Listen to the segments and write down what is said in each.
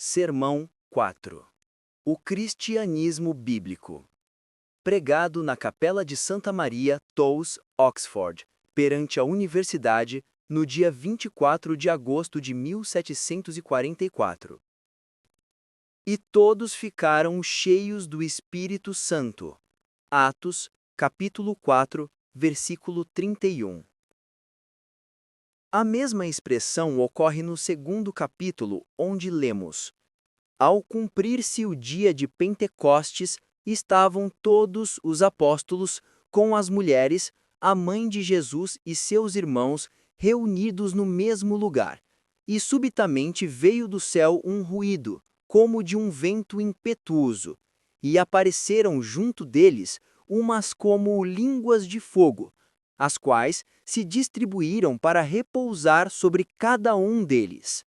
Sermão 4. O cristianismo bíblico. Pregado na Capela de Santa Maria, Tows, Oxford, perante a Universidade, no dia 24 de agosto de 1744. E todos ficaram cheios do Espírito Santo. Atos, capítulo 4, versículo 31. A mesma expressão ocorre no segundo capítulo, onde lemos: Ao cumprir-se o dia de Pentecostes, estavam todos os apóstolos, com as mulheres, a mãe de Jesus e seus irmãos, reunidos no mesmo lugar. E subitamente veio do céu um ruído, como de um vento impetuoso, e apareceram junto deles umas como línguas de fogo, as quais se distribuíram para repousar sobre cada um deles.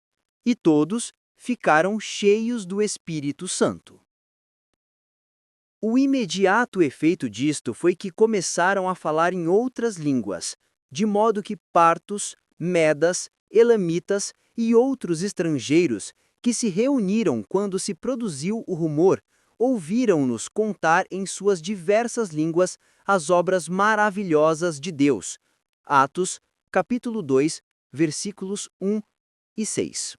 E todos ficaram cheios do Espírito Santo. O imediato efeito disto foi que começaram a falar em outras línguas, de modo que partos, medas, elamitas e outros estrangeiros que se reuniram quando se produziu o rumor, ouviram-nos contar em suas diversas línguas as obras maravilhosas de Deus. Atos, capítulo 2, versículos 1 e 6.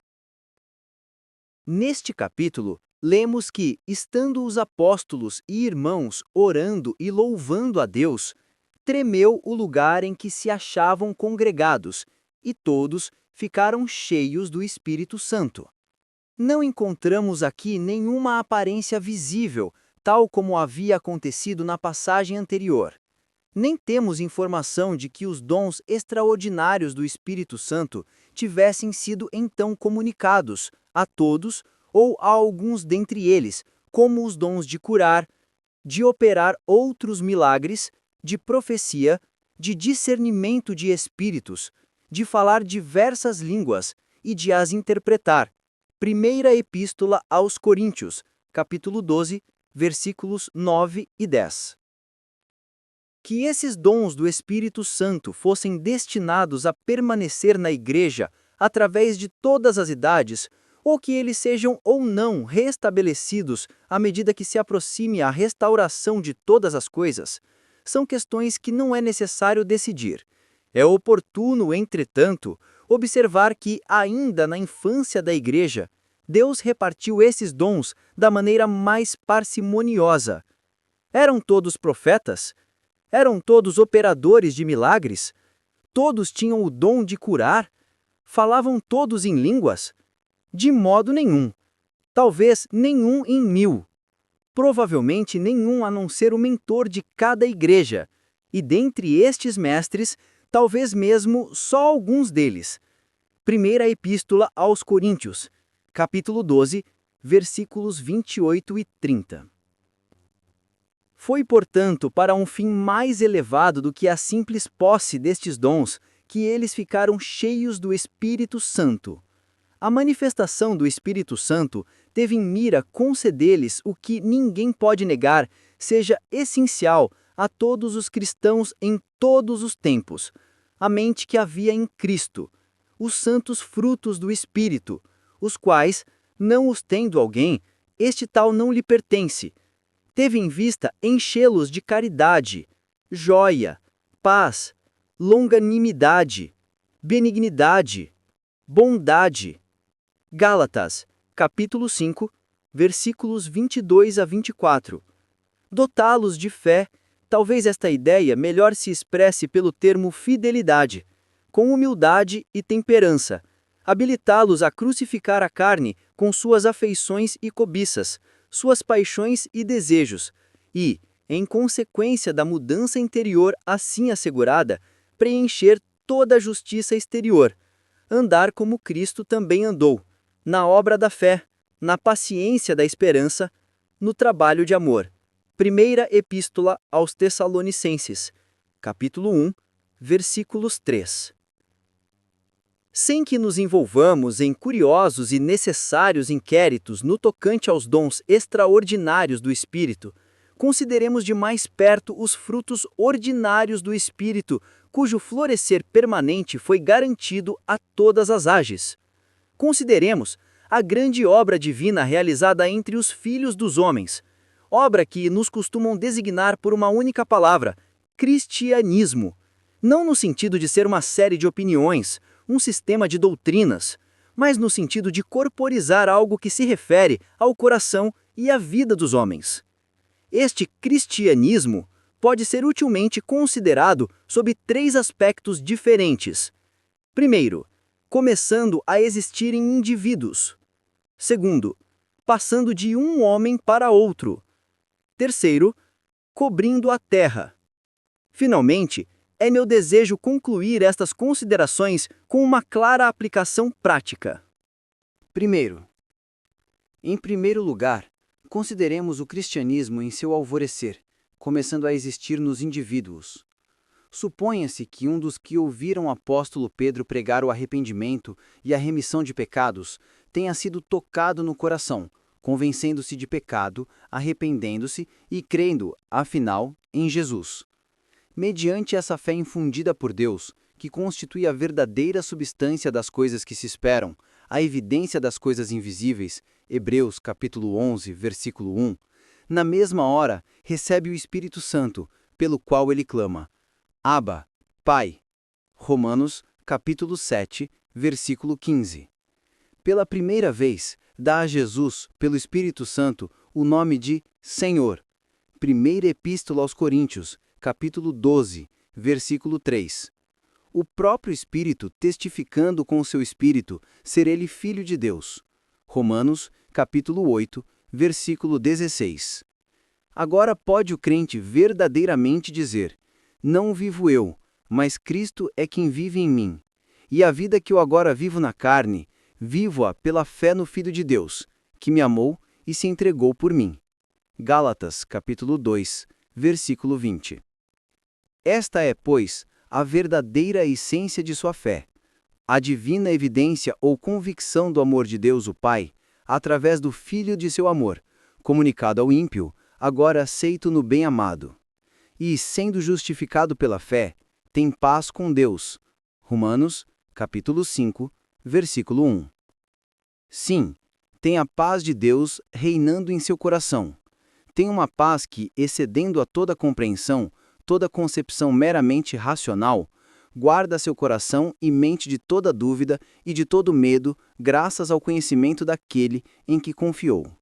Neste capítulo, lemos que, estando os apóstolos e irmãos orando e louvando a Deus, tremeu o lugar em que se achavam congregados, e todos ficaram cheios do Espírito Santo. Não encontramos aqui nenhuma aparência visível, tal como havia acontecido na passagem anterior. Nem temos informação de que os dons extraordinários do Espírito Santo tivessem sido então comunicados a todos ou a alguns dentre eles, como os dons de curar, de operar outros milagres, de profecia, de discernimento de espíritos, de falar diversas línguas e de as interpretar. Primeira Epístola aos Coríntios, capítulo 12, versículos 9 e 10. Que esses dons do Espírito Santo fossem destinados a permanecer na Igreja através de todas as idades, ou que eles sejam ou não restabelecidos à medida que se aproxime a restauração de todas as coisas, são questões que não é necessário decidir. É oportuno, entretanto, observar que, ainda na infância da Igreja, Deus repartiu esses dons da maneira mais parcimoniosa. Eram todos profetas? Eram todos operadores de milagres? Todos tinham o dom de curar? Falavam todos em línguas? De modo nenhum. Talvez nenhum em 1000. Provavelmente nenhum a não ser o mentor de cada igreja. E dentre estes mestres, talvez mesmo só alguns deles. Primeira Epístola aos Coríntios, capítulo 12, versículos 28 e 30. Foi, portanto, para um fim mais elevado do que a simples posse destes dons que eles ficaram cheios do Espírito Santo. A manifestação do Espírito Santo teve em mira conceder-lhes o que ninguém pode negar seja essencial a todos os cristãos em todos os tempos: a mente que havia em Cristo, os santos frutos do Espírito, os quais, não os tendo alguém, este tal não lhe pertence. Teve em vista enchê-los de caridade, jóia, paz, longanimidade, benignidade, bondade. Gálatas, capítulo 5, versículos 22 a 24. Dotá-los de fé, talvez esta ideia melhor se expresse pelo termo fidelidade, com humildade e temperança, habilitá-los a crucificar a carne com suas afeições e cobiças, suas paixões e desejos, e, em consequência da mudança interior assim assegurada, preencher toda a justiça exterior, andar como Cristo também andou, na obra da fé, na paciência da esperança, no trabalho de amor. Primeira Epístola aos Tessalonicenses, capítulo 1, versículos 3. Sem que nos envolvamos em curiosos e necessários inquéritos no tocante aos dons extraordinários do Espírito, consideremos de mais perto os frutos ordinários do Espírito, cujo florescer permanente foi garantido a todas as ages. Consideremos a grande obra divina realizada entre os filhos dos homens, obra que nos costumam designar por uma única palavra: cristianismo. Não no sentido de ser uma série de opiniões, um sistema de doutrinas, mas no sentido de corporizar algo que se refere ao coração e à vida dos homens. Este cristianismo pode ser utilmente considerado sob 3 aspectos diferentes. Primeiro, começando a existir em indivíduos. Segundo, passando de um homem para outro. Terceiro, cobrindo a terra. Finalmente, é meu desejo concluir estas considerações com uma clara aplicação prática. Primeiro, em primeiro lugar, consideremos o cristianismo em seu alvorecer, começando a existir nos indivíduos. Suponha-se que um dos que ouviram o apóstolo Pedro pregar o arrependimento e a remissão de pecados tenha sido tocado no coração, convencendo-se de pecado, arrependendo-se e crendo, afinal, em Jesus. Mediante essa fé infundida por Deus, que constitui a verdadeira substância das coisas que se esperam, a evidência das coisas invisíveis, Hebreus capítulo 11, versículo 1, na mesma hora recebe o Espírito Santo, pelo qual ele clama: Abba, Pai. Romanos capítulo 7, versículo 15. Pela primeira vez, dá a Jesus, pelo Espírito Santo, o nome de Senhor. Primeira Epístola aos Coríntios, capítulo 12, versículo 3. O próprio Espírito testificando com o seu Espírito ser ele Filho de Deus. Romanos, capítulo 8, versículo 16. Agora pode o crente verdadeiramente dizer: não vivo eu, mas Cristo é quem vive em mim. E a vida que eu agora vivo na carne, vivo-a pela fé no Filho de Deus, que me amou e se entregou por mim. Gálatas, capítulo 2, versículo 20. Esta é, pois, a verdadeira essência de sua fé. A divina evidência ou convicção do amor de Deus o Pai, através do Filho de seu amor, comunicado ao ímpio, agora aceito no bem-amado. E, sendo justificado pela fé, tem paz com Deus. Romanos, capítulo 5, versículo 1. Sim, tem a paz de Deus reinando em seu coração. Tem uma paz que, excedendo a toda compreensão, toda concepção meramente racional, guarda seu coração e mente de toda dúvida e de todo medo, graças ao conhecimento daquele em que confiou.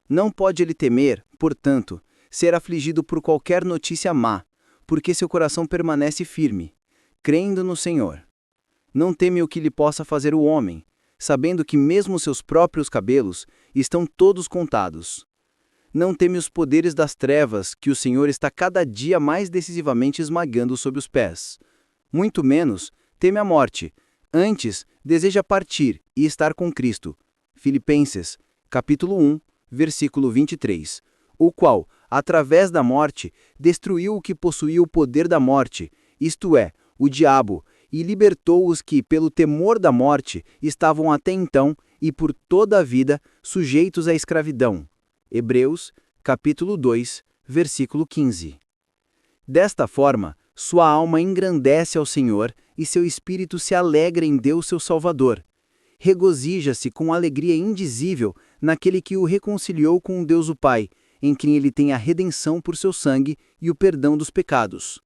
Não pode ele temer, portanto, ser afligido por qualquer notícia má, porque seu coração permanece firme, crendo no Senhor. Não teme o que lhe possa fazer o homem, sabendo que mesmo seus próprios cabelos estão todos contados. Não teme os poderes das trevas que o Senhor está cada dia mais decisivamente esmagando sob os pés. Muito menos teme a morte, antes deseja partir e estar com Cristo. Filipenses, capítulo 1, versículo 23, o qual, através da morte, destruiu o que possuía o poder da morte, isto é, o diabo, e libertou os que, pelo temor da morte, estavam até então e por toda a vida sujeitos à escravidão. Hebreus, capítulo 2, versículo 15. Desta forma, sua alma engrandece ao Senhor e seu espírito se alegra em Deus seu Salvador. Regozija-se com alegria indizível naquele que o reconciliou com Deus o Pai, em quem ele tem a redenção por seu sangue e o perdão dos pecados.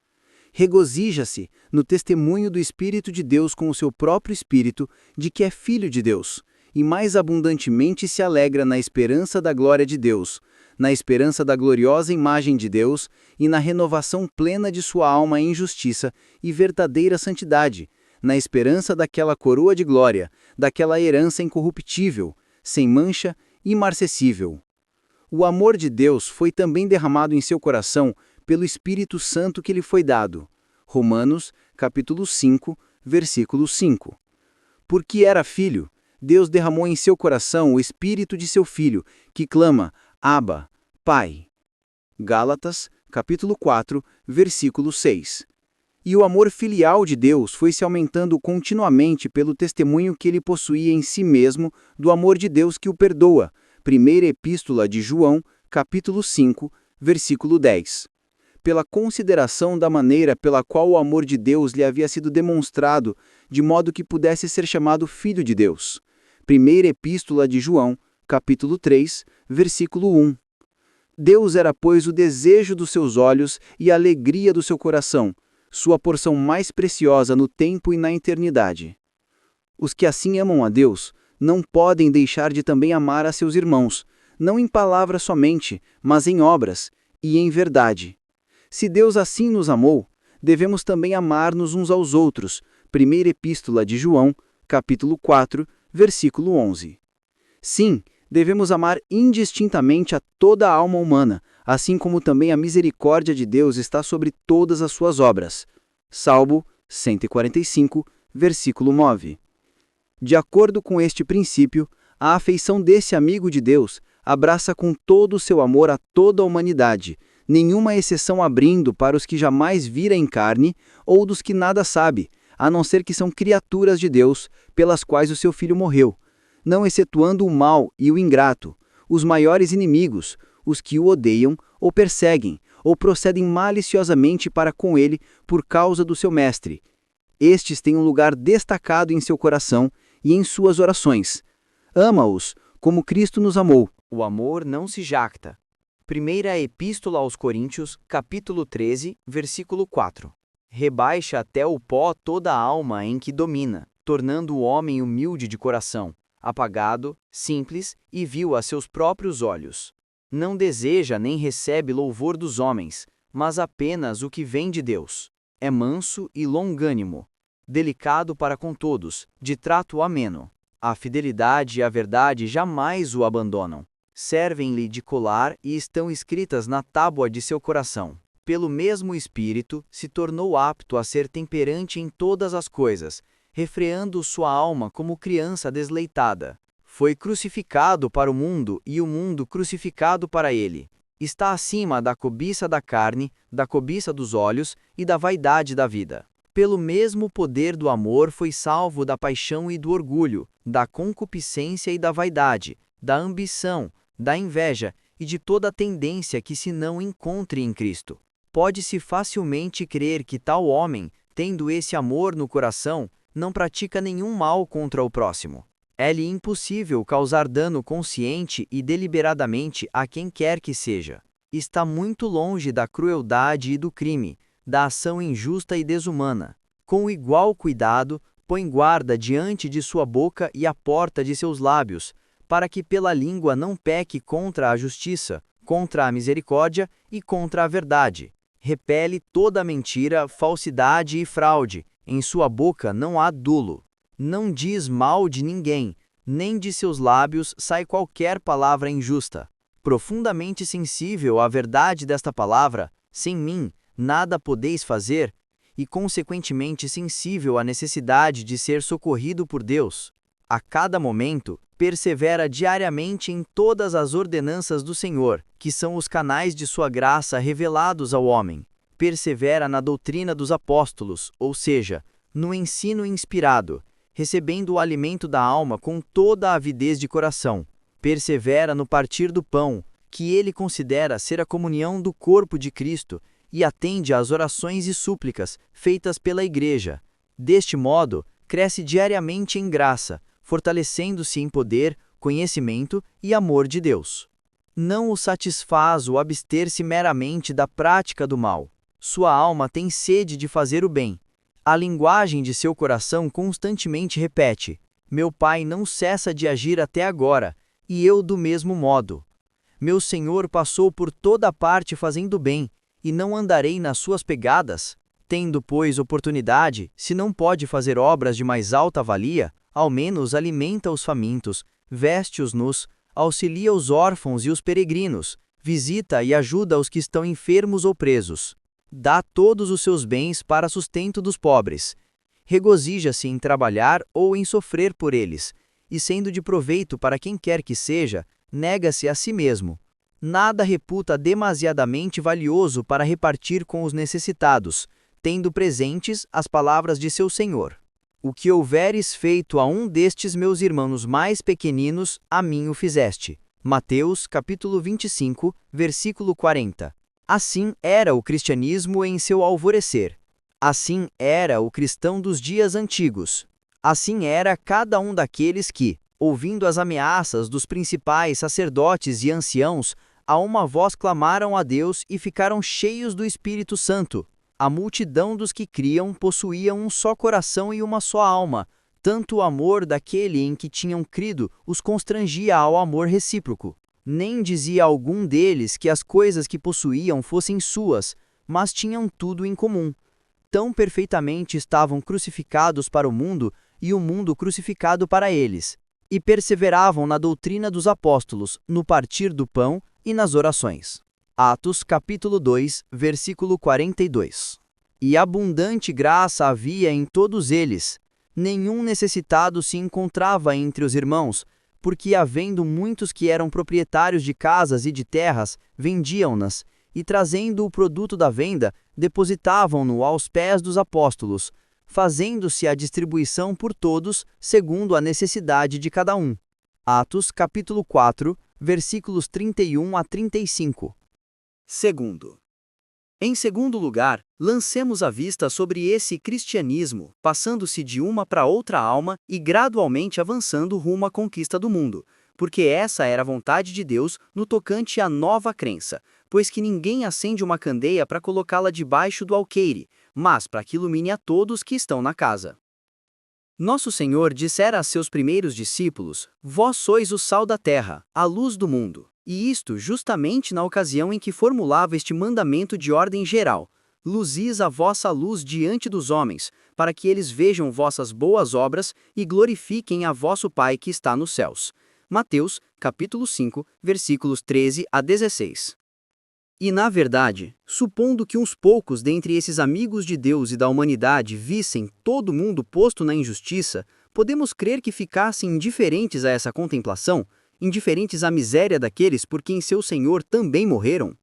Regozija-se no testemunho do Espírito de Deus com o seu próprio Espírito de que é Filho de Deus, e mais abundantemente se alegra na esperança da glória de Deus, na esperança da gloriosa imagem de Deus e na renovação plena de sua alma em justiça e verdadeira santidade, na esperança daquela coroa de glória, daquela herança incorruptível, sem mancha e imarcessível. O amor de Deus foi também derramado em seu coração pelo Espírito Santo que lhe foi dado. Romanos, capítulo 5, versículo 5. Porque era filho, Deus derramou em seu coração o Espírito de seu Filho, que clama, Abba, Pai. Gálatas, capítulo 4, versículo 6. E o amor filial de Deus foi se aumentando continuamente pelo testemunho que ele possuía em si mesmo do amor de Deus que o perdoa. Primeira Epístola de João, capítulo 5, versículo 10. Pela consideração da maneira pela qual o amor de Deus lhe havia sido demonstrado, de modo que pudesse ser chamado Filho de Deus. Primeira Epístola de João, capítulo 3, versículo 1. Deus era, pois, o desejo dos seus olhos e a alegria do seu coração, sua porção mais preciosa no tempo e na eternidade. Os que assim amam a Deus não podem deixar de também amar a seus irmãos, não em palavras somente, mas em obras e em verdade. Se Deus assim nos amou, devemos também amar-nos uns aos outros. Primeira Epístola de João, capítulo 4, versículo 11. Sim, devemos amar indistintamente a toda a alma humana, assim como também a misericórdia de Deus está sobre todas as suas obras. Salmo 145, versículo 9. De acordo com este princípio, a afeição desse amigo de Deus abraça com todo o seu amor a toda a humanidade, nenhuma exceção abrindo para os que jamais vira em carne ou dos que nada sabe, a não ser que são criaturas de Deus, pelas quais o seu filho morreu, não excetuando o mau e o ingrato, os maiores inimigos, os que o odeiam ou perseguem, ou procedem maliciosamente para com ele por causa do seu mestre. Estes têm um lugar destacado em seu coração e em suas orações. Ama-os como Cristo nos amou. O amor não se jacta. Primeira Epístola aos Coríntios, capítulo 13, versículo 4. Rebaixa até o pó toda a alma em que domina, tornando o homem humilde de coração, apagado, simples e vil a seus próprios olhos. Não deseja nem recebe louvor dos homens, mas apenas o que vem de Deus. É manso e longânimo, delicado para com todos, de trato ameno. A fidelidade e a verdade jamais o abandonam. Servem-lhe de colar e estão escritas na tábua de seu coração. Pelo mesmo Espírito, se tornou apto a ser temperante em todas as coisas, refreando sua alma como criança desleitada. Foi crucificado para o mundo e o mundo crucificado para ele. Está acima da cobiça da carne, da cobiça dos olhos e da vaidade da vida. Pelo mesmo poder do amor foi salvo da paixão e do orgulho, da concupiscência e da vaidade, da ambição, da inveja e de toda a tendência que se não encontre em Cristo. Pode-se facilmente crer que tal homem, tendo esse amor no coração, não pratica nenhum mal contra o próximo. É-lhe impossível causar dano consciente e deliberadamente a quem quer que seja. Está muito longe da crueldade e do crime, da ação injusta e desumana. Com igual cuidado, põe guarda diante de sua boca e à porta de seus lábios, para que pela língua não peque contra a justiça, contra a misericórdia e contra a verdade. Repele toda mentira, falsidade e fraude. Em sua boca não há dolo. Não diz mal de ninguém, nem de seus lábios sai qualquer palavra injusta. Profundamente sensível à verdade desta palavra, sem mim, nada podeis fazer, e consequentemente sensível à necessidade de ser socorrido por Deus. A cada momento, persevera diariamente em todas as ordenanças do Senhor, que são os canais de sua graça revelados ao homem. Persevera na doutrina dos apóstolos, ou seja, no ensino inspirado, recebendo o alimento da alma com toda a avidez de coração. Persevera no partir do pão, que ele considera ser a comunhão do corpo de Cristo, e atende às orações e súplicas feitas pela Igreja. Deste modo, cresce diariamente em graça, fortalecendo-se em poder, conhecimento e amor de Deus. Não o satisfaz o abster-se meramente da prática do mal. Sua alma tem sede de fazer o bem. A linguagem de seu coração constantemente repete: meu Pai não cessa de agir até agora, e eu do mesmo modo. Meu Senhor passou por toda parte fazendo bem, e não andarei nas suas pegadas. Tendo, pois, oportunidade, se não pode fazer obras de mais alta valia, ao menos alimenta os famintos, veste os nus, auxilia os órfãos e os peregrinos, visita e ajuda os que estão enfermos ou presos. Dá todos os seus bens para sustento dos pobres. Regozija-se em trabalhar ou em sofrer por eles, e sendo de proveito para quem quer que seja, nega-se a si mesmo. Nada reputa demasiadamente valioso para repartir com os necessitados, tendo presentes as palavras de seu Senhor. O que houveres feito a um destes meus irmãos mais pequeninos, a mim o fizeste. Mateus, capítulo 25, versículo 40. Assim era o cristianismo em seu alvorecer. Assim era o cristão dos dias antigos. Assim era cada um daqueles que, ouvindo as ameaças dos principais sacerdotes e anciãos, a uma voz clamaram a Deus e ficaram cheios do Espírito Santo. A multidão dos que criam possuía um só coração e uma só alma. Tanto o amor daquele em que tinham crido os constrangia ao amor recíproco. Nem dizia algum deles que as coisas que possuíam fossem suas, mas tinham tudo em comum. Tão perfeitamente estavam crucificados para o mundo e o mundo crucificado para eles. E perseveravam na doutrina dos apóstolos, no partir do pão e nas orações. Atos capítulo 2, versículo 42. E abundante graça havia em todos eles. Nenhum necessitado se encontrava entre os irmãos, porque havendo muitos que eram proprietários de casas e de terras, vendiam-nas, e trazendo o produto da venda, depositavam-no aos pés dos apóstolos, fazendo-se a distribuição por todos, segundo a necessidade de cada um. Atos capítulo 4, versículos 31 a 35. Segundo. Em segundo lugar, lancemos a vista sobre esse cristianismo, passando-se de uma para outra alma e gradualmente avançando rumo à conquista do mundo, porque essa era a vontade de Deus no tocante à nova crença, pois que ninguém acende uma candeia para colocá-la debaixo do alqueire, mas para que ilumine a todos que estão na casa. Nosso Senhor dissera a seus primeiros discípulos: Vós sois o sal da terra, a luz do mundo. E isto justamente na ocasião em que formulava este mandamento de ordem geral: Luzis a vossa luz diante dos homens, para que eles vejam vossas boas obras e glorifiquem a vosso Pai que está nos céus. Mateus, capítulo 5, versículos 13 a 16. E na verdade, supondo que uns poucos dentre esses amigos de Deus e da humanidade vissem todo mundo posto na injustiça, podemos crer que ficassem indiferentes a essa contemplação, indiferentes à miséria daqueles por quem seu Senhor também morreram?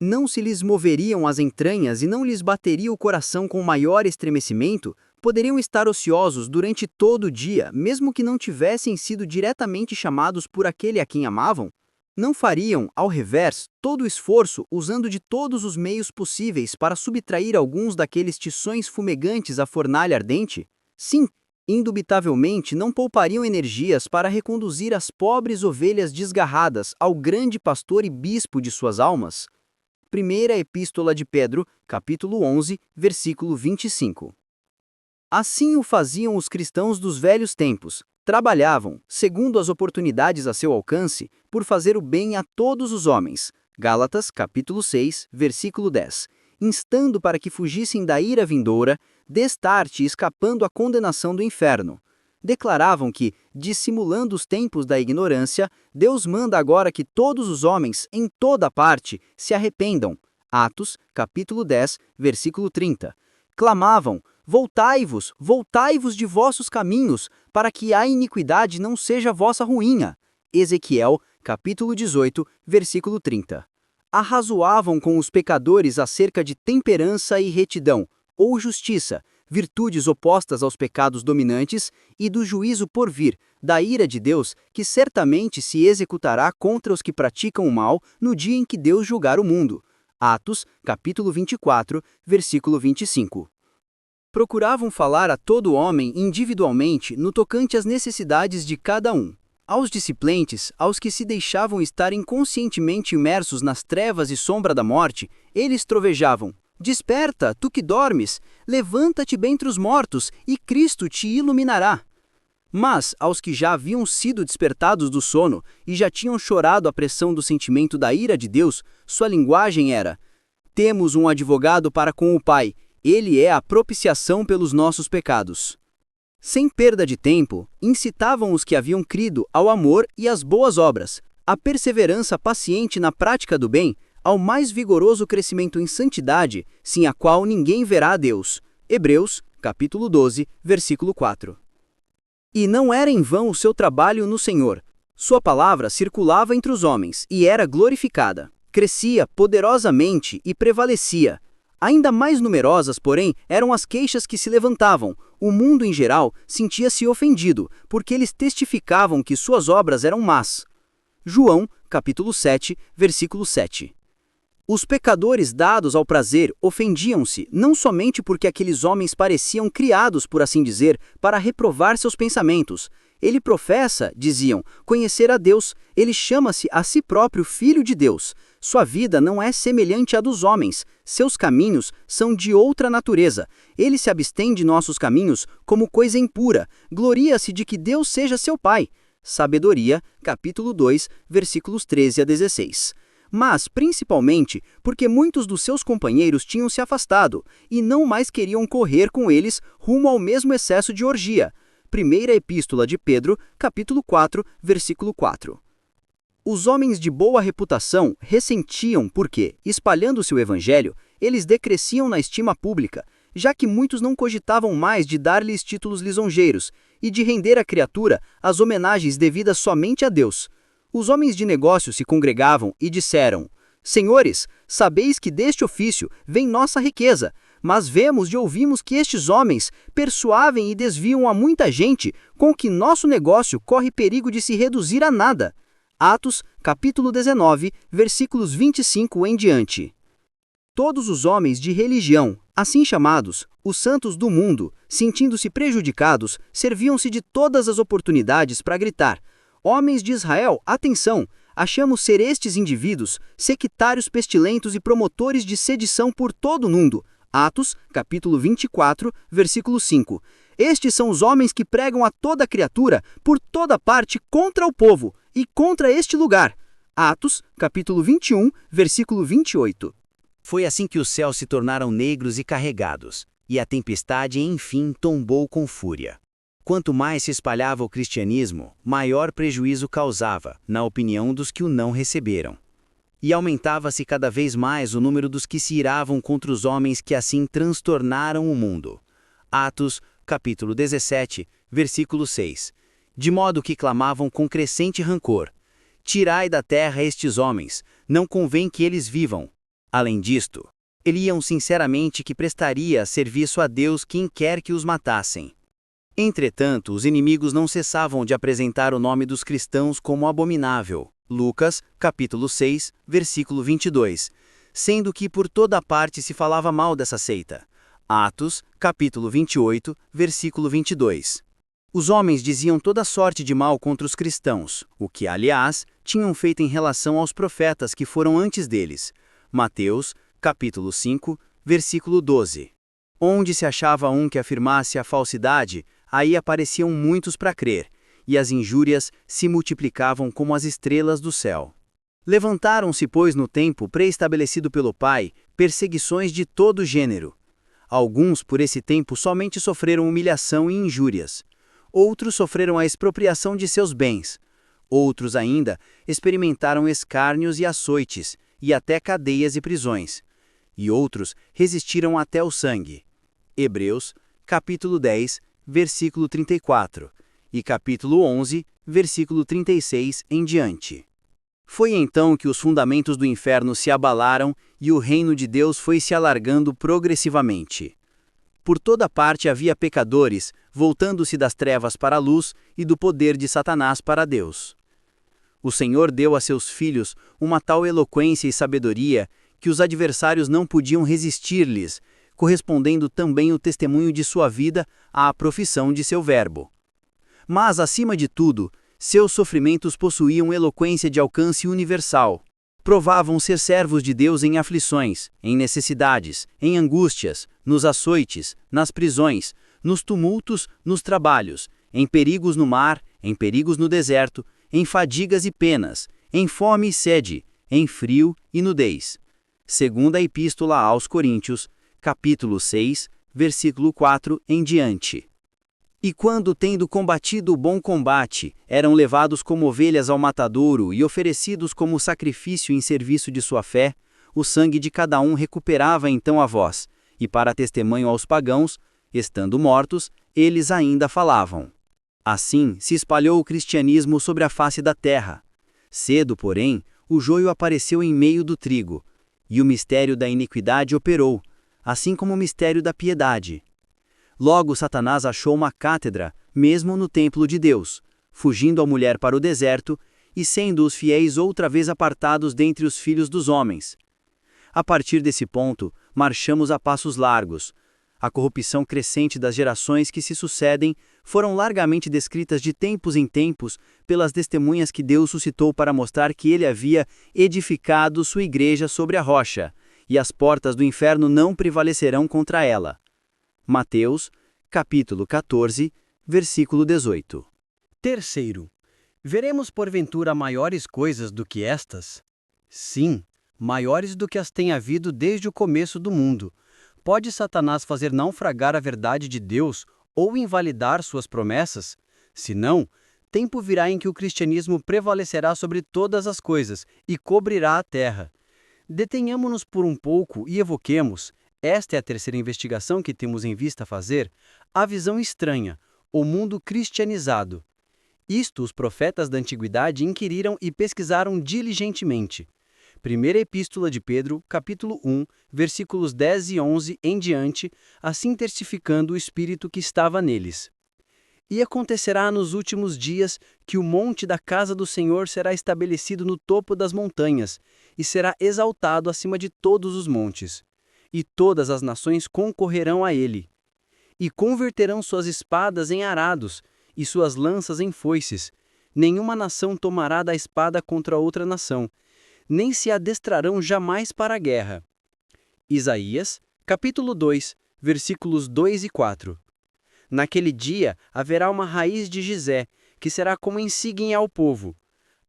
Não se lhes moveriam as entranhas e não lhes bateria o coração com maior estremecimento? Poderiam estar ociosos durante todo o dia, mesmo que não tivessem sido diretamente chamados por aquele a quem amavam? Não fariam, ao revés, todo o esforço usando de todos os meios possíveis para subtrair alguns daqueles tições fumegantes à fornalha ardente? Sim, indubitavelmente não poupariam energias para reconduzir as pobres ovelhas desgarradas ao grande pastor e bispo de suas almas. Primeira Epístola de Pedro, capítulo 11, versículo 25. Assim o faziam os cristãos dos velhos tempos. Trabalhavam, segundo as oportunidades a seu alcance, por fazer o bem a todos os homens. Gálatas, capítulo 6, versículo 10. Instando para que fugissem da ira vindoura, destarte escapando à condenação do inferno. Declaravam que, dissimulando os tempos da ignorância, Deus manda agora que todos os homens, em toda parte, se arrependam. Atos, capítulo 10, versículo 30. Clamavam: Voltai-vos, voltai-vos de vossos caminhos, para que a iniquidade não seja vossa ruína. Ezequiel, capítulo 18, versículo 30. Arrazoavam com os pecadores acerca de temperança e retidão, ou justiça, virtudes opostas aos pecados dominantes, e do juízo por vir, da ira de Deus, que certamente se executará contra os que praticam o mal no dia em que Deus julgar o mundo. Atos, capítulo 24, versículo 25. Procuravam falar a todo homem individualmente no tocante às necessidades de cada um. Aos disciplentes, aos que se deixavam estar inconscientemente imersos nas trevas e sombra da morte, eles trovejavam: Desperta, tu que dormes, levanta-te dentre os mortos, e Cristo te iluminará. Mas, aos que já haviam sido despertados do sono e já tinham chorado a pressão do sentimento da ira de Deus, sua linguagem era: Temos um advogado para com o Pai, ele é a propiciação pelos nossos pecados. Sem perda de tempo, incitavam os que haviam crido ao amor e às boas obras, à perseverança paciente na prática do bem, ao mais vigoroso crescimento em santidade, sem a qual ninguém verá a Deus. Hebreus, capítulo 12, versículo 4. E não era em vão o seu trabalho no Senhor. Sua palavra circulava entre os homens e era glorificada. Crescia poderosamente e prevalecia. Ainda mais numerosas, porém, eram as queixas que se levantavam. O mundo em geral sentia-se ofendido, porque eles testificavam que suas obras eram más. João, capítulo 7, versículo 7. Os pecadores dados ao prazer ofendiam-se, não somente porque aqueles homens pareciam criados, por assim dizer, para reprovar seus pensamentos. Ele professa, diziam, conhecer a Deus. Ele chama-se a si próprio Filho de Deus. Sua vida não é semelhante à dos homens. Seus caminhos são de outra natureza. Ele se abstém de nossos caminhos como coisa impura. Gloria-se de que Deus seja seu Pai. Sabedoria, capítulo 2, versículos 13 a 16. Mas, principalmente, porque muitos dos seus companheiros tinham se afastado e não mais queriam correr com eles rumo ao mesmo excesso de orgia. Primeira Epístola de Pedro, capítulo 4, versículo 4. Os homens de boa reputação ressentiam porque, espalhando-se o evangelho, eles decresciam na estima pública, já que muitos não cogitavam mais de dar-lhes títulos lisonjeiros e de render à criatura as homenagens devidas somente a Deus. Os homens de negócios se congregavam e disseram: Senhores, sabeis que deste ofício vem nossa riqueza, mas vemos e ouvimos que estes homens persuavem e desviam a muita gente, com que nosso negócio corre perigo de se reduzir a nada. Atos, capítulo 19, versículos 25 em diante. Todos os homens de religião, assim chamados, os santos do mundo, sentindo-se prejudicados, serviam-se de todas as oportunidades para gritar: Homens de Israel, atenção! Achamos ser estes indivíduos sectários pestilentos e promotores de sedição por todo o mundo. Atos, capítulo 24, versículo 5. Estes são os homens que pregam a toda criatura, por toda parte, contra o povo e contra este lugar. Atos, capítulo 21, versículo 28. Foi assim que os céus se tornaram negros e carregados, e a tempestade, enfim, tombou com fúria. Quanto mais se espalhava o cristianismo, maior prejuízo causava, na opinião dos que o não receberam. E aumentava-se cada vez mais o número dos que se iravam contra os homens que assim transtornaram o mundo. Atos, capítulo 17, versículo 6. De modo que clamavam com crescente rancor: Tirai da terra estes homens, não convém que eles vivam. Além disto, eliam sinceramente que prestaria serviço a Deus quem quer que os matassem. Entretanto, os inimigos não cessavam de apresentar o nome dos cristãos como abominável. Lucas, capítulo 6, versículo 22, sendo que por toda parte se falava mal dessa seita. Atos, capítulo 28, versículo 22. Os homens diziam toda sorte de mal contra os cristãos, o que, aliás, tinham feito em relação aos profetas que foram antes deles. Mateus, capítulo 5, versículo 12. Onde se achava um que afirmasse a falsidade, aí apareciam muitos para crer, e as injúrias se multiplicavam como as estrelas do céu. Levantaram-se, pois, no tempo pré-estabelecido pelo Pai, perseguições de todo gênero. Alguns, por esse tempo, somente sofreram humilhação e injúrias. Outros sofreram a expropriação de seus bens. Outros ainda experimentaram escárnios e açoites, e até cadeias e prisões. E outros resistiram até o sangue. Hebreus, capítulo 10, versículo 34, e capítulo 11, versículo 36 em diante. Foi então que os fundamentos do inferno se abalaram e o reino de Deus foi se alargando progressivamente. Por toda parte havia pecadores, voltando-se das trevas para a luz e do poder de Satanás para Deus. O Senhor deu a seus filhos uma tal eloquência e sabedoria que os adversários não podiam resistir-lhes, correspondendo também o testemunho de sua vida à profissão de seu verbo. Mas, acima de tudo, seus sofrimentos possuíam eloquência de alcance universal. Provavam ser servos de Deus em aflições, em necessidades, em angústias, nos açoites, nas prisões, nos tumultos, nos trabalhos, em perigos no mar, em perigos no deserto, em fadigas e penas, em fome e sede, em frio e nudez. Segunda Epístola aos Coríntios, capítulo 6, versículo 4 em diante. E quando, tendo combatido o bom combate, eram levados como ovelhas ao matadouro e oferecidos como sacrifício em serviço de sua fé, o sangue de cada um recuperava então a voz, e para testemunho aos pagãos, estando mortos, eles ainda falavam. Assim se espalhou o cristianismo sobre a face da terra. Cedo, porém, o joio apareceu em meio do trigo, e o mistério da iniquidade operou, assim como o mistério da piedade. Logo Satanás achou uma cátedra, mesmo no templo de Deus, fugindo a mulher para o deserto, e sendo os fiéis outra vez apartados dentre os filhos dos homens. A partir desse ponto, marchamos a passos largos. A corrupção crescente das gerações que se sucedem foram largamente descritas de tempos em tempos pelas testemunhas que Deus suscitou para mostrar que ele havia edificado sua igreja sobre a rocha, e as portas do inferno não prevalecerão contra ela. Mateus, capítulo 14, versículo 18. Terceiro, veremos porventura maiores coisas do que estas? Sim, maiores do que as tem havido desde o começo do mundo. Pode Satanás fazer naufragar a verdade de Deus ou invalidar suas promessas? Se não, tempo virá em que o cristianismo prevalecerá sobre todas as coisas e cobrirá a terra. Detenhamo-nos por um pouco e evoquemos, esta é a terceira investigação que temos em vista fazer, a visão estranha, o mundo cristianizado. Isto os profetas da antiguidade inquiriram e pesquisaram diligentemente. Primeira Epístola de Pedro, capítulo 1, versículos 10 e 11 em diante, assim testificando o Espírito que estava neles. E acontecerá nos últimos dias que o monte da casa do Senhor será estabelecido no topo das montanhas, e será exaltado acima de todos os montes. E todas as nações concorrerão a ele. E converterão suas espadas em arados, e suas lanças em foices. Nenhuma nação tomará da espada contra outra nação, nem se adestrarão jamais para a guerra. Isaías, capítulo 2, versículos 2 e 4. Naquele dia haverá uma raiz de Jizé, que será como insígnia ao povo.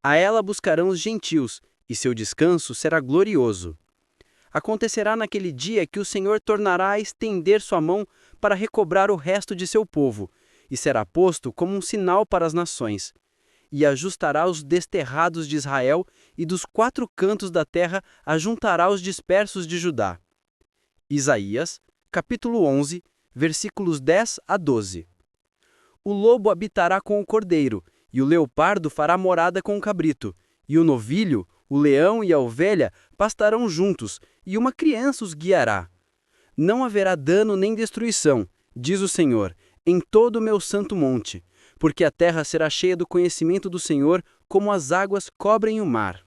A ela buscarão os gentios, e seu descanso será glorioso. Acontecerá naquele dia que o Senhor tornará a estender sua mão para recobrar o resto de seu povo, e será posto como um sinal para as nações. E ajustará os desterrados de Israel, e dos quatro cantos da terra ajuntará os dispersos de Judá. Isaías, capítulo 11, versículos 10 a 12. O lobo habitará com o cordeiro, e o leopardo fará morada com o cabrito, e o novilho, o leão e a ovelha pastarão juntos, e uma criança os guiará. Não haverá dano nem destruição, diz o Senhor, em todo o meu santo monte, porque a terra será cheia do conhecimento do Senhor, como as águas cobrem o mar.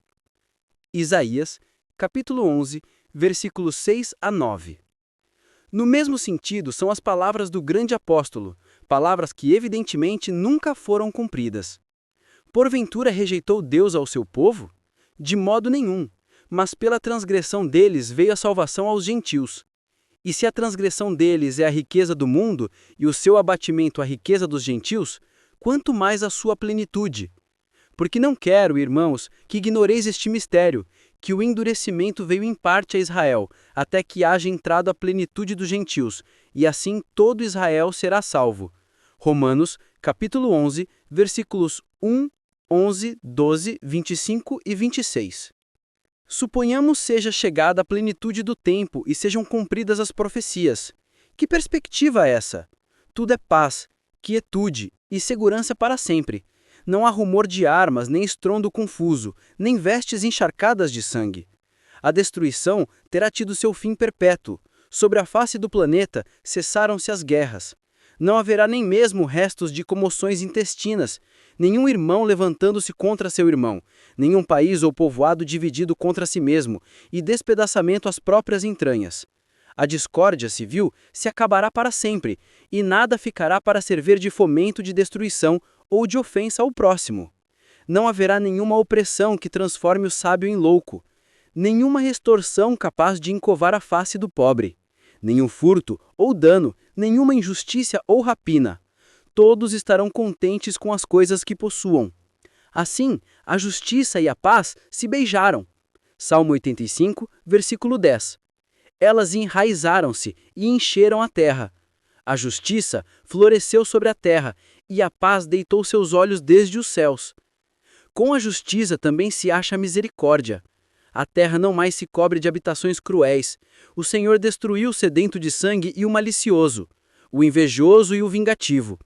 Isaías, capítulo 11, versículos 6 a 9. No mesmo sentido são as palavras do grande apóstolo, palavras que evidentemente nunca foram cumpridas. Porventura rejeitou Deus ao seu povo? De modo nenhum, mas pela transgressão deles veio a salvação aos gentios. E se a transgressão deles é a riqueza do mundo e o seu abatimento a riqueza dos gentios, quanto mais a sua plenitude. Porque não quero, irmãos, que ignoreis este mistério, que o endurecimento veio em parte a Israel, até que haja entrado a plenitude dos gentios, e assim todo Israel será salvo. Romanos, capítulo 11, versículos 1, 11, 12, 25 e 26. Suponhamos seja chegada a plenitude do tempo e sejam cumpridas as profecias. Que perspectiva é essa? Tudo é paz, quietude e segurança para sempre. Não há rumor de armas, nem estrondo confuso, nem vestes encharcadas de sangue. A destruição terá tido seu fim perpétuo. Sobre a face do planeta cessaram-se as guerras. Não haverá nem mesmo restos de comoções intestinas, nenhum irmão levantando-se contra seu irmão, nenhum país ou povoado dividido contra si mesmo, e despedaçamento às próprias entranhas. A discórdia civil se acabará para sempre, e nada ficará para servir de fomento de destruição ou de ofensa ao próximo. Não haverá nenhuma opressão que transforme o sábio em louco, nenhuma extorsão capaz de encovar a face do pobre, nenhum furto ou dano, nenhuma injustiça ou rapina. Todos estarão contentes com as coisas que possuam. Assim, a justiça e a paz se beijaram. Salmo 85, versículo 10. Elas enraizaram-se e encheram a terra. A justiça floresceu sobre a terra, e a paz deitou seus olhos desde os céus. Com a justiça também se acha a misericórdia. A terra não mais se cobre de habitações cruéis. O Senhor destruiu o sedento de sangue e o malicioso, o invejoso e o vingativo.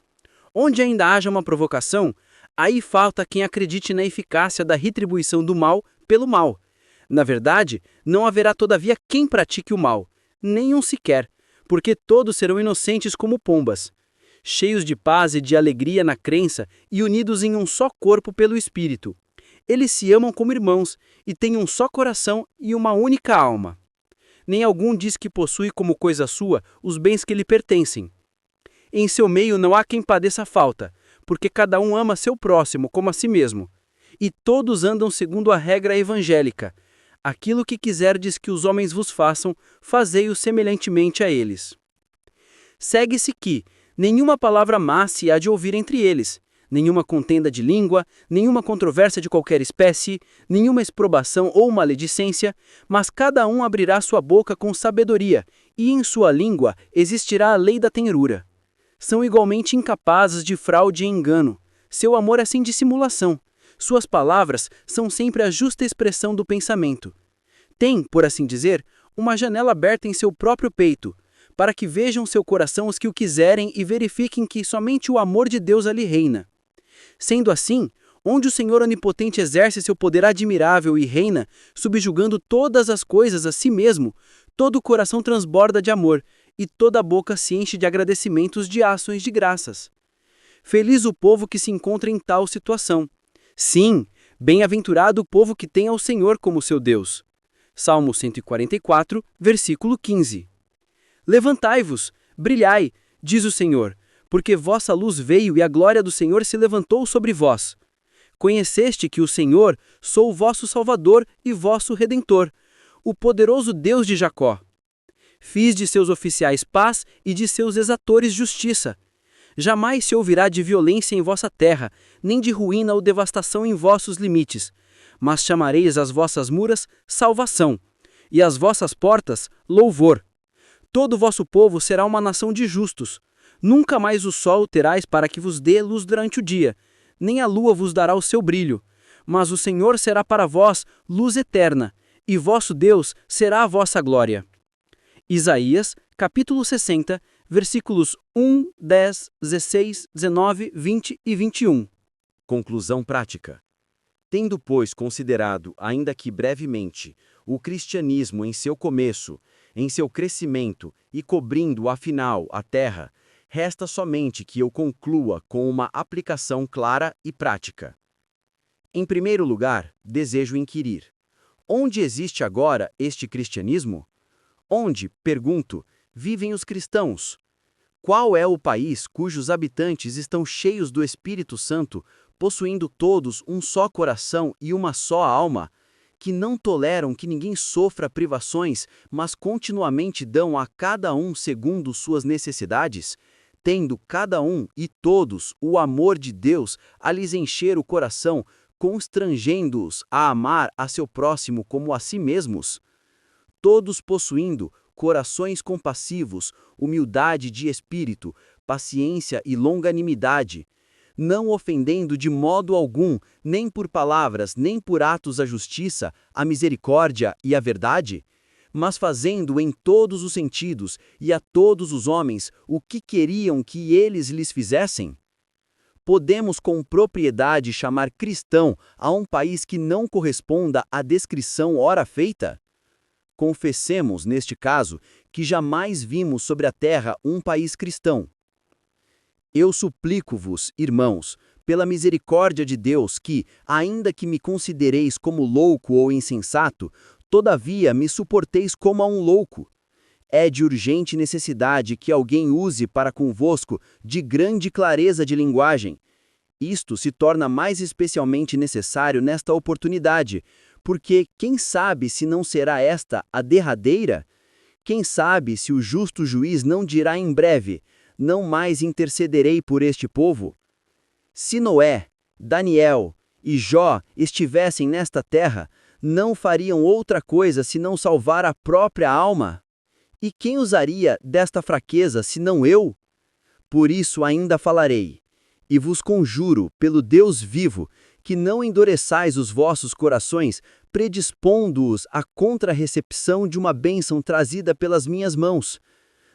Onde ainda haja uma provocação, aí falta quem acredite na eficácia da retribuição do mal pelo mal. Na verdade, não haverá todavia quem pratique o mal, nenhum sequer, porque todos serão inocentes como pombas, cheios de paz e de alegria na crença e unidos em um só corpo pelo Espírito. Eles se amam como irmãos e têm um só coração e uma única alma. nem algum diz que possui como coisa sua os bens que lhe pertencem. Em seu meio não há quem padeça falta, porque cada um ama seu próximo como a si mesmo. E todos andam segundo a regra evangélica. Aquilo que quiserdes que os homens vos façam, fazei-o semelhantemente a eles. Segue-se que nenhuma palavra má se há de ouvir entre eles, nenhuma contenda de língua, nenhuma controvérsia de qualquer espécie, nenhuma exprobação ou maledicência, mas cada um abrirá sua boca com sabedoria, e em sua língua existirá a lei da tenrura. São igualmente incapazes de fraude e engano. Seu amor é sem dissimulação. Suas palavras são sempre a justa expressão do pensamento. Tem, por assim dizer, uma janela aberta em seu próprio peito, para que vejam seu coração os que o quiserem e verifiquem que somente o amor de Deus ali reina. Sendo assim, onde o Senhor Onipotente exerce seu poder admirável e reina, subjugando todas as coisas a si mesmo, todo o coração transborda de amor, e toda a boca se enche de agradecimentos de ações de graças. Feliz o povo que se encontra em tal situação. Sim, bem-aventurado o povo que tem ao Senhor como seu Deus. Salmo 144, versículo 15. Levantai-vos, brilhai, diz o Senhor, porque vossa luz veio e a glória do Senhor se levantou sobre vós. Conheceste que o Senhor sou o vosso Salvador e vosso Redentor, o poderoso Deus de Jacó. Fiz de seus oficiais paz e de seus exatores justiça. Jamais se ouvirá de violência em vossa terra, nem de ruína ou devastação em vossos limites. Mas chamareis as vossas muras salvação, e as vossas portas louvor. Todo o vosso povo será uma nação de justos. Nunca mais o sol terais para que vos dê luz durante o dia, nem a lua vos dará o seu brilho. Mas o Senhor será para vós luz eterna, e vosso Deus será a vossa glória. Isaías, capítulo 60, versículos 1, 10, 16, 19, 20 e 21. Conclusão prática. Tendo, pois, considerado, ainda que brevemente, o cristianismo em seu começo, em seu crescimento e cobrindo, afinal, a terra, resta somente que eu conclua com uma aplicação clara e prática. Em primeiro lugar, desejo inquirir: onde existe agora este cristianismo? Onde, pergunto, vivem os cristãos? Qual é o país cujos habitantes estão cheios do Espírito Santo, possuindo todos um só coração e uma só alma, que não toleram que ninguém sofra privações, mas continuamente dão a cada um segundo suas necessidades, tendo cada um e todos o amor de Deus a lhes encher o coração, constrangendo-os a amar a seu próximo como a si mesmos? Todos possuindo corações compassivos, humildade de espírito, paciência e longanimidade, não ofendendo de modo algum, nem por palavras, nem por atos a justiça, a misericórdia e a verdade, mas fazendo em todos os sentidos e a todos os homens o que queriam que eles lhes fizessem? Podemos com propriedade chamar cristão a um país que não corresponda à descrição ora feita? Confessemos, neste caso, que jamais vimos sobre a terra um país cristão. Eu suplico-vos, irmãos, pela misericórdia de Deus, que, ainda que me considereis como louco ou insensato, todavia me suporteis como a um louco. É de urgente necessidade que alguém use para convosco de grande clareza de linguagem. Isto se torna mais especialmente necessário nesta oportunidade, porque quem sabe se não será esta a derradeira? Quem sabe se o justo juiz não dirá em breve: não mais intercederei por este povo? Se Noé, Daniel e Jó estivessem nesta terra, não fariam outra coisa senão salvar a própria alma? E quem usaria desta fraqueza senão eu? Por isso ainda falarei, e vos conjuro, pelo Deus vivo, que não endureçais os vossos corações, predispondo-os à contrarrecepção de uma bênção trazida pelas minhas mãos.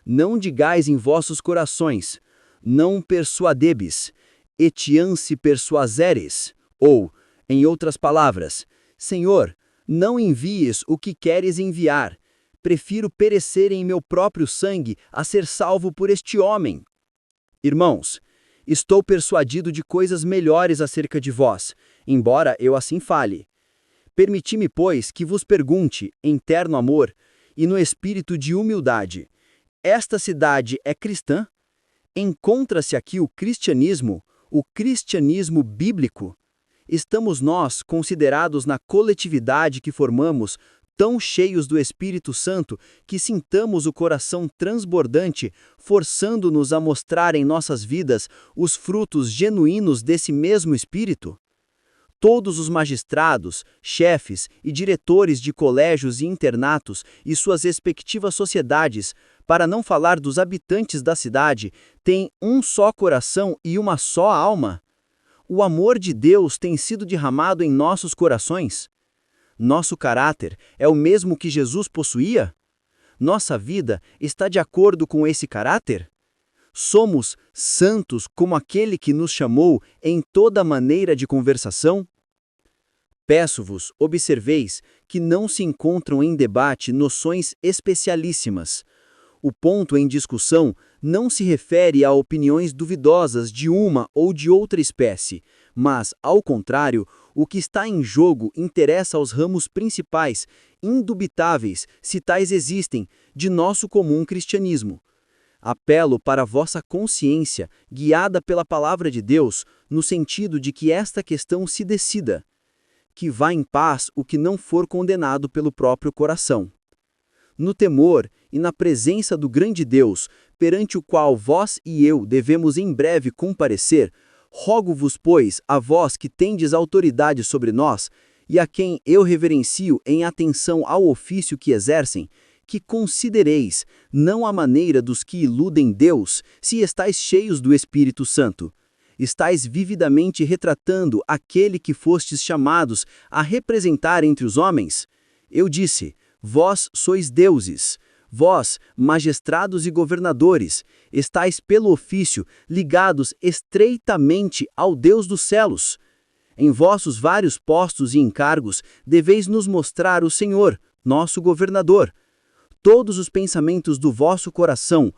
Não digais em vossos corações: não persuadebis, etiam se persuaseres, ou, em outras palavras, Senhor, não envies o que queres enviar, prefiro perecer em meu próprio sangue a ser salvo por este homem. Irmãos, estou persuadido de coisas melhores acerca de vós, embora eu assim fale. Permiti-me, pois, que vos pergunte, em terno amor, e no espírito de humildade. Esta cidade é cristã? Encontra-se aqui o cristianismo bíblico? Estamos nós, considerados na coletividade que formamos, tão cheios do Espírito Santo que sintamos o coração transbordante, forçando-nos a mostrar em nossas vidas os frutos genuínos desse mesmo Espírito? Todos os magistrados, chefes e diretores de colégios e internatos e suas respectivas sociedades, para não falar dos habitantes da cidade, têm um só coração e uma só alma? O amor de Deus tem sido derramado em nossos corações? Nosso caráter é o mesmo que Jesus possuía? Nossa vida está de acordo com esse caráter? Somos santos como aquele que nos chamou em toda maneira de conversação? Peço-vos, observeis, que não se encontram em debate noções especialíssimas. O ponto em discussão não se refere a opiniões duvidosas de uma ou de outra espécie, mas, ao contrário, o que está em jogo interessa aos ramos principais, indubitáveis, se tais existem, de nosso comum cristianismo. Apelo para a vossa consciência, guiada pela palavra de Deus, no sentido de que esta questão se decida. Que vá em paz o que não for condenado pelo próprio coração. No temor e na presença do grande Deus, perante o qual vós e eu devemos em breve comparecer, rogo-vos, pois, a vós que tendes autoridade sobre nós, e a quem eu reverencio em atenção ao ofício que exercem, que considereis, não a maneira dos que iludem Deus, se estáis cheios do Espírito Santo. Estais vividamente retratando aquele que fostes chamados a representar entre os homens? Eu disse, vós sois deuses. Vós, magistrados e governadores, estáis pelo ofício ligados estreitamente ao Deus dos céus. Em vossos vários postos e encargos deveis nos mostrar o Senhor, nosso governador. Todos os pensamentos do vosso coração,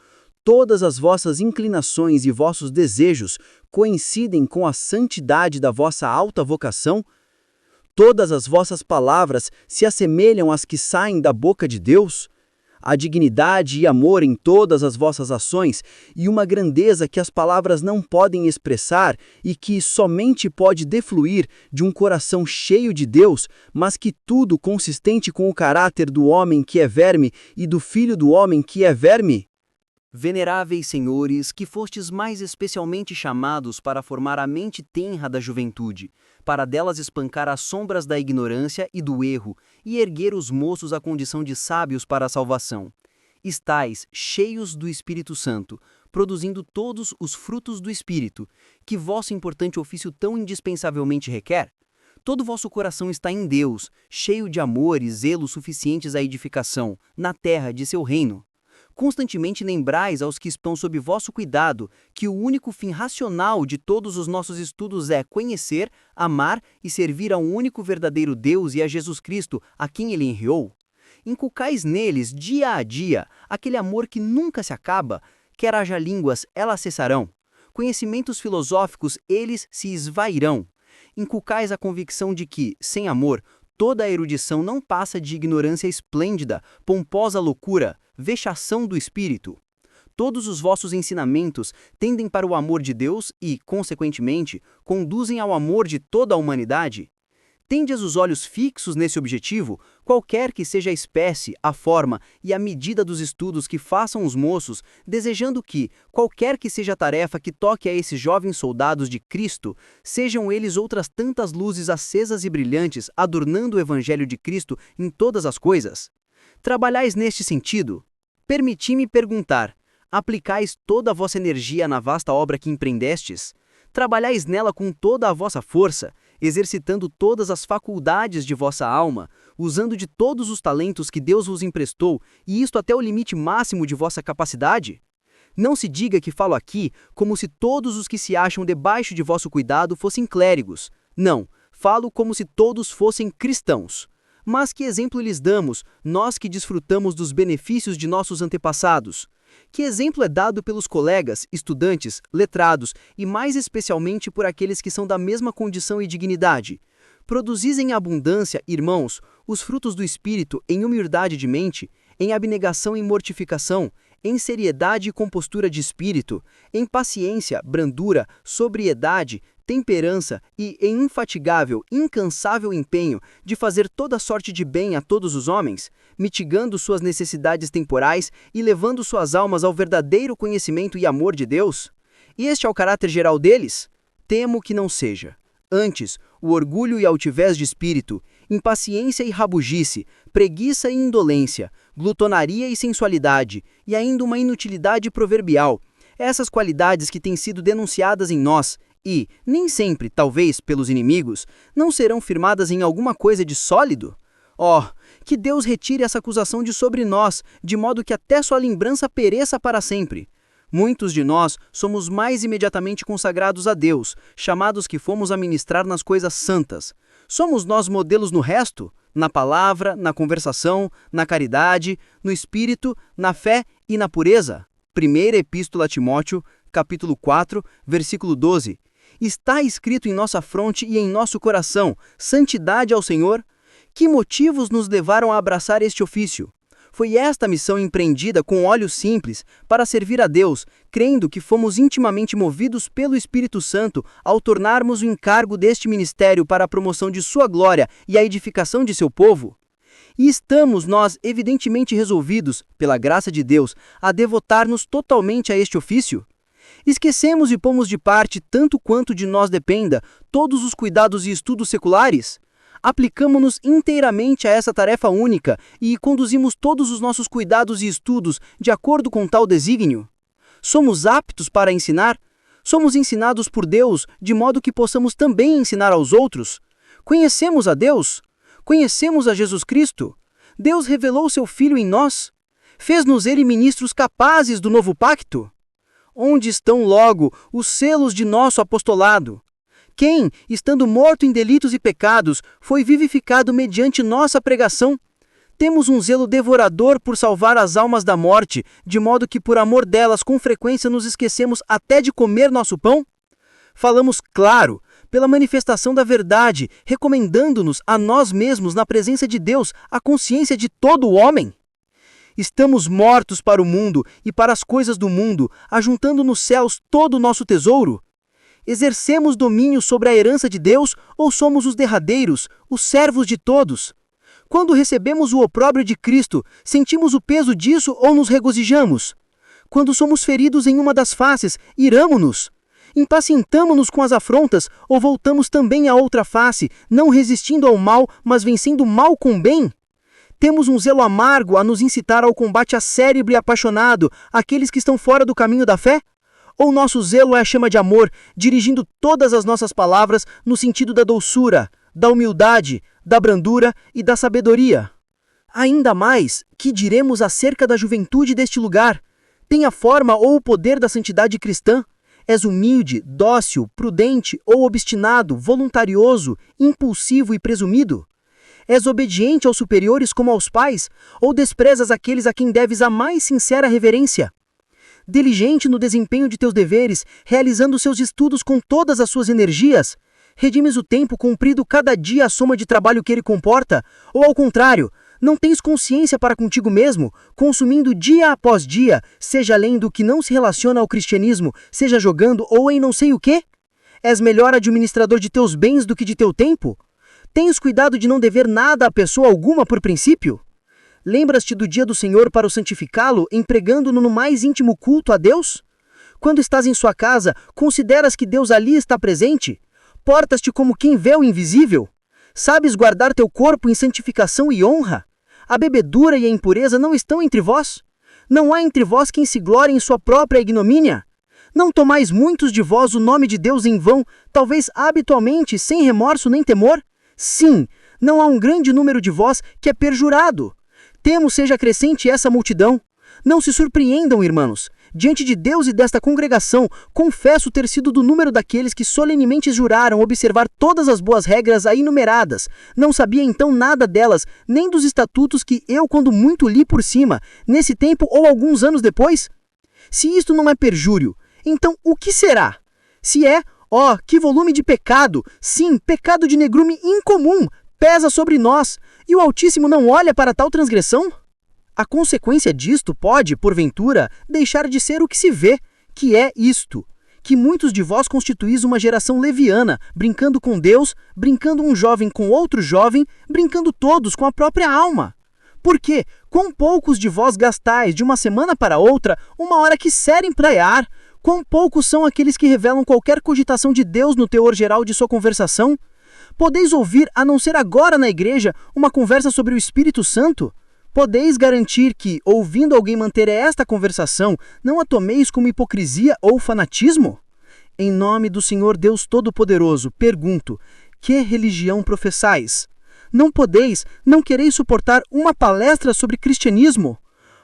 todas as vossas inclinações e vossos desejos coincidem com a santidade da vossa alta vocação? Todas as vossas palavras se assemelham às que saem da boca de Deus? Há dignidade e amor em todas as vossas ações e uma grandeza que as palavras não podem expressar e que somente pode defluir de um coração cheio de Deus, mas que tudo consistente com o caráter do homem que é verme e do filho do homem que é verme? Veneráveis senhores, que fostes mais especialmente chamados para formar a mente tenra da juventude, para delas espancar as sombras da ignorância e do erro, e erguer os moços à condição de sábios para a salvação. Estais cheios do Espírito Santo, produzindo todos os frutos do Espírito, que vosso importante ofício tão indispensavelmente requer? Todo vosso coração está em Deus, cheio de amor e zelo suficientes à edificação, na terra de seu reino. Constantemente lembrais aos que estão sob vosso cuidado que o único fim racional de todos os nossos estudos é conhecer, amar e servir a um único verdadeiro Deus e a Jesus Cristo, a quem ele enviou. Inculcais neles, dia a dia, aquele amor que nunca se acaba, quer haja línguas, elas cessarão. Conhecimentos filosóficos, eles se esvairão. Inculcais a convicção de que, sem amor, toda a erudição não passa de ignorância esplêndida, pomposa loucura, vexação do espírito. Todos os vossos ensinamentos tendem para o amor de Deus e, consequentemente, conduzem ao amor de toda a humanidade. Tendes os olhos fixos nesse objetivo, qualquer que seja a espécie, a forma e a medida dos estudos que façam os moços, desejando que, qualquer que seja a tarefa que toque a esses jovens soldados de Cristo, sejam eles outras tantas luzes acesas e brilhantes adornando o Evangelho de Cristo em todas as coisas? Trabalhais neste sentido? Permiti-me perguntar, aplicais toda a vossa energia na vasta obra que empreendestes? Trabalhais nela com toda a vossa força, exercitando todas as faculdades de vossa alma, usando de todos os talentos que Deus vos emprestou, e isto até o limite máximo de vossa capacidade? Não se diga que falo aqui como se todos os que se acham debaixo de vosso cuidado fossem clérigos. Não, falo como se todos fossem cristãos. Mas que exemplo lhes damos, nós que desfrutamos dos benefícios de nossos antepassados? Que exemplo é dado pelos colegas, estudantes, letrados e mais especialmente por aqueles que são da mesma condição e dignidade? Produzis em abundância, irmãos, os frutos do Espírito em humildade de mente, em abnegação e mortificação, em seriedade e compostura de espírito, em paciência, brandura, sobriedade, temperança e em infatigável, incansável empenho de fazer toda sorte de bem a todos os homens, mitigando suas necessidades temporais e levando suas almas ao verdadeiro conhecimento e amor de Deus? E este é o caráter geral deles? Temo que não seja. Antes, o orgulho e altivez de espírito, impaciência e rabugice, preguiça e indolência, glutonaria e sensualidade, e ainda uma inutilidade proverbial. Essas qualidades que têm sido denunciadas em nós, e, nem sempre, talvez, pelos inimigos, não serão firmadas em alguma coisa de sólido? Oh, que Deus retire essa acusação de sobre nós, de modo que até sua lembrança pereça para sempre. Muitos de nós somos mais imediatamente consagrados a Deus, chamados que fomos a ministrar nas coisas santas. Somos nós modelos no resto? Na palavra, na conversação, na caridade, no espírito, na fé e na pureza? Primeira Epístola a Timóteo, capítulo 4, versículo 12. Está escrito em nossa fronte e em nosso coração, santidade ao Senhor? Que motivos nos levaram a abraçar este ofício? Foi esta a missão empreendida com olhos simples para servir a Deus, crendo que fomos intimamente movidos pelo Espírito Santo ao tornarmos o encargo deste ministério para a promoção de sua glória e a edificação de seu povo? E estamos nós evidentemente resolvidos, pela graça de Deus, a devotar-nos totalmente a este ofício? Esquecemos e pomos de parte, tanto quanto de nós dependa, todos os cuidados e estudos seculares? Aplicamo-nos inteiramente a essa tarefa única e conduzimos todos os nossos cuidados e estudos de acordo com tal desígnio? Somos aptos para ensinar? Somos ensinados por Deus de modo que possamos também ensinar aos outros? Conhecemos a Deus? Conhecemos a Jesus Cristo? Deus revelou seu Filho em nós? Fez-nos ele ministros capazes do novo pacto? Onde estão, logo, os selos de nosso apostolado? Quem, estando morto em delitos e pecados, foi vivificado mediante nossa pregação? Temos um zelo devorador por salvar as almas da morte, de modo que por amor delas com frequência nos esquecemos até de comer nosso pão? Falamos claro, pela manifestação da verdade, recomendando-nos a nós mesmos na presença de Deus a consciência de todo o homem? Estamos mortos para o mundo e para as coisas do mundo, ajuntando nos céus todo o nosso tesouro? Exercemos domínio sobre a herança de Deus ou somos os derradeiros, os servos de todos? Quando recebemos o opróbrio de Cristo, sentimos o peso disso ou nos regozijamos? Quando somos feridos em uma das faces, iramo-nos? Impacientamo-nos com as afrontas ou voltamos também à outra face, não resistindo ao mal, mas vencendo o mal com o bem? Temos um zelo amargo a nos incitar ao combate acérrimo e apaixonado àqueles que estão fora do caminho da fé? Ou nosso zelo é a chama de amor, dirigindo todas as nossas palavras no sentido da doçura, da humildade, da brandura e da sabedoria? Ainda mais, que diremos acerca da juventude deste lugar? Tem a forma ou o poder da santidade cristã? És humilde, dócil, prudente ou obstinado, voluntarioso, impulsivo e presumido? És obediente aos superiores como aos pais, ou desprezas aqueles a quem deves a mais sincera reverência? Diligente no desempenho de teus deveres, realizando seus estudos com todas as suas energias, redimes o tempo cumprido cada dia a soma de trabalho que ele comporta? Ou ao contrário, não tens consciência para contigo mesmo, consumindo dia após dia, seja além do que não se relaciona ao cristianismo, seja jogando ou em não sei o quê? És melhor administrador de teus bens do que de teu tempo? Tens cuidado de não dever nada a pessoa alguma por princípio? Lembras-te do dia do Senhor para o santificá-lo, empregando-no no mais íntimo culto a Deus? Quando estás em sua casa, consideras que Deus ali está presente? Portas-te como quem vê o invisível? Sabes guardar teu corpo em santificação e honra? A bebedura e a impureza não estão entre vós? Não há entre vós quem se glorie em sua própria ignomínia? Não tomais muitos de vós o nome de Deus em vão, talvez habitualmente, sem remorso nem temor? Sim, não há um grande número de vós que é perjurado. Temo seja crescente essa multidão. Não se surpreendam, irmãos. Diante de Deus e desta congregação, confesso ter sido do número daqueles que solenemente juraram observar todas as boas regras aí enumeradas. Não sabia então nada delas, nem dos estatutos que eu, quando muito li por cima, nesse tempo ou alguns anos depois? Se isto não é perjúrio, então o que será? Se é, que volume de pecado! Sim, pecado de negrume incomum! Pesa sobre nós, e o Altíssimo não olha para tal transgressão? A consequência disto pode, porventura, deixar de ser o que se vê, que é isto: que muitos de vós constituís uma geração leviana, brincando com Deus, brincando um jovem com outro jovem, brincando todos com a própria alma. Porque, quão poucos de vós gastais de uma semana para outra uma hora que serem praiar? Quão poucos são aqueles que revelam qualquer cogitação de Deus no teor geral de sua conversação? Podeis ouvir, a não ser agora na igreja, uma conversa sobre o Espírito Santo? Podeis garantir que, ouvindo alguém manter esta conversação, não a tomeis como hipocrisia ou fanatismo? Em nome do Senhor Deus Todo-Poderoso, pergunto: que religião professais? Não podeis, não quereis suportar uma palestra sobre cristianismo?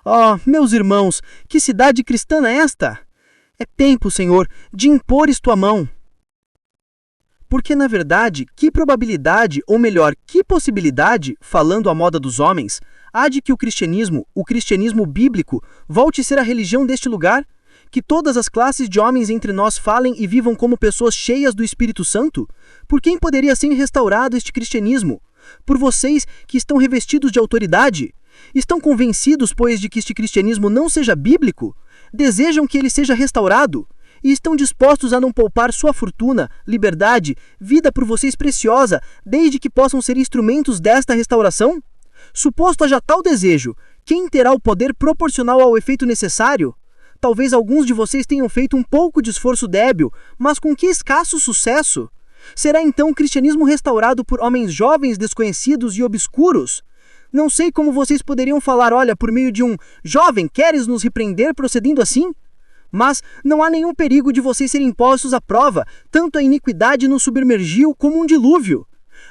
Oh, meus irmãos, que cidade cristã é esta? É tempo, Senhor, de impores tua mão. Porque, na verdade, que probabilidade, ou melhor, que possibilidade, falando à moda dos homens, há de que o cristianismo bíblico, volte a ser a religião deste lugar? Que todas as classes de homens entre nós falem e vivam como pessoas cheias do Espírito Santo? Por quem poderia ser restaurado este cristianismo? Por vocês que estão revestidos de autoridade? Estão convencidos, pois, de que este cristianismo não seja bíblico? Desejam que ele seja restaurado? E estão dispostos a não poupar sua fortuna, liberdade, vida por vocês preciosa, desde que possam ser instrumentos desta restauração? Suposto haja tal desejo, quem terá o poder proporcional ao efeito necessário? Talvez alguns de vocês tenham feito um pouco de esforço débil, mas com que escasso sucesso? Será então o cristianismo restaurado por homens jovens, desconhecidos e obscuros? Não sei como vocês poderiam falar, olha, por meio de um jovem, queres nos repreender procedendo assim? Mas não há nenhum perigo de vocês serem postos à prova, tanto a iniquidade nos submergiu como um dilúvio.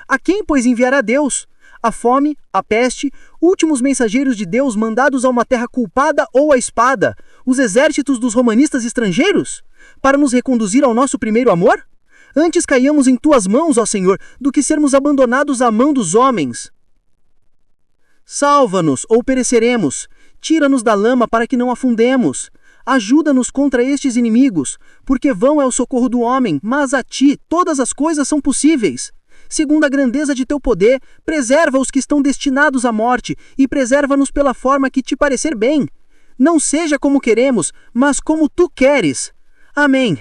A quem, pois, enviará Deus? A fome, a peste, últimos mensageiros de Deus mandados a uma terra culpada ou a espada, os exércitos dos romanistas estrangeiros? Para nos reconduzir ao nosso primeiro amor? Antes caiamos em tuas mãos, ó Senhor, do que sermos abandonados à mão dos homens. Salva-nos, ou pereceremos. Tira-nos da lama para que não afundemos. Ajuda-nos contra estes inimigos, porque vão é o socorro do homem, mas a ti todas as coisas são possíveis. Segundo a grandeza de teu poder, preserva os que estão destinados à morte e preserva-nos pela forma que te parecer bem. Não seja como queremos, mas como tu queres. Amém.